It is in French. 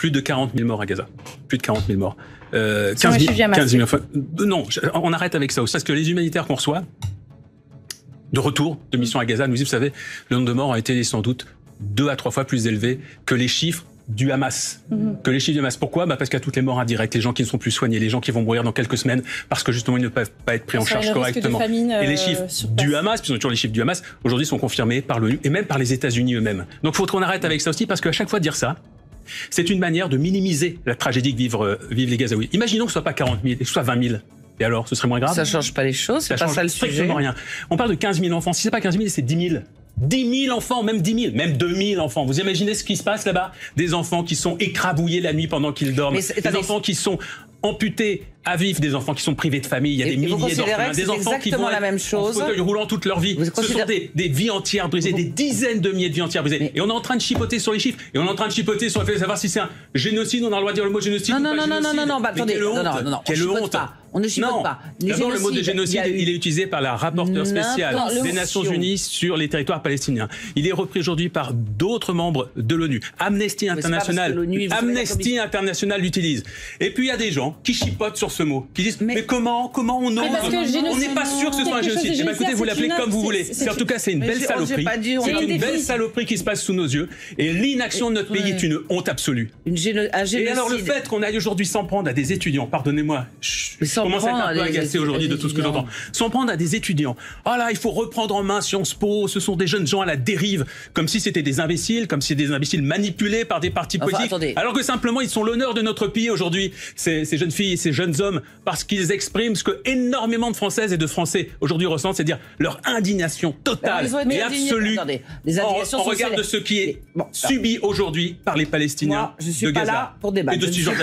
Plus de 40 000 morts à Gaza. Plus de 40 000 morts. 15 000 fois. Non, on arrête avec ça aussi. Parce que les humanitaires qu'on reçoit, de retour de mission à Gaza, nous disent, vous savez, le nombre de morts a été sans doute 2 à 3 fois plus élevé que les chiffres du Hamas. Pourquoi? Parce qu'il y a toutes les morts indirectes, les gens qui ne sont plus soignés, les gens qui vont mourir dans quelques semaines parce que justement ils ne peuvent pas être pris en charge correctement. Et les chiffres du Hamas, puis toujours les chiffres du Hamas, aujourd'hui sont confirmés par l'ONU et même par les États-Unis eux-mêmes. Donc il faut qu'on arrête avec ça aussi parce qu'à chaque fois dire ça, c'est une manière de minimiser la tragédie que vivent les Gazaouis. Imaginons que ce soit pas 40 000 et que ce soit 20 000. Et alors, ce serait moins grave? Ça change pas les choses, c'est pas ça le sujet. Strictement rien. On parle de 15 000 enfants. Si c'est pas 15 000, c'est 10 000. 10 000 enfants, même 10 000, même 2 000 enfants. Vous imaginez ce qui se passe là-bas? Des enfants qui sont écrabouillés la nuit pendant qu'ils dorment. Des enfants qui sont amputés à vif, des enfants qui sont privés de famille. Il y a des milliers d'orphelins, des enfants qui vont la même chose. En fauteuil roulant toute leur vie. Ce sont des vies entières brisées, des dizaines de milliers de vies entières brisées. Et on est en train de chipoter sur les chiffres. Et on est en train de chipoter sur le fait de savoir si c'est un génocide. On a le droit de dire le mot génocide. Non, attendez. Quelle honte. On ne chipote pas. D'abord, le mot de génocide, il est utilisé par la rapporteure spéciale des Nations Unies sur les territoires palestiniens. Il est repris aujourd'hui par d'autres membres de l'ONU. Amnesty International l'utilise. Et puis il y a des gens qui chipotent sur ce mot, qui disent mais comment on ose, on n'est pas sûr que ce soit un génocide. Eh bien, écoutez, vous l'appelez comme vous voulez. En tout cas, c'est une belle saloperie. C'est une belle saloperie qui se passe sous nos yeux. Et l'inaction de notre pays est une honte absolue. Et alors le fait qu'on aille aujourd'hui s'en prendre à des étudiants, pardonnez-moi, je commence à être un peu agacé aujourd'hui de tout ce que j'entends. S'en prendre à des étudiants. Oh là, il faut reprendre en main Sciences Po, ce sont des jeunes gens à la dérive, comme si c'était des imbéciles, comme si c'était des imbéciles manipulés par des partis politiques. Alors que simplement, ils sont l'honneur de notre pays aujourd'hui, ces jeunes filles, ces jeunes hommes, parce qu'ils expriment ce que énormément de Françaises et de Français aujourd'hui ressentent, c'est-à-dire leur indignation totale et absolue en regard de ce qui est subi aujourd'hui par les Palestiniens de Gaza et de Cisjordanie.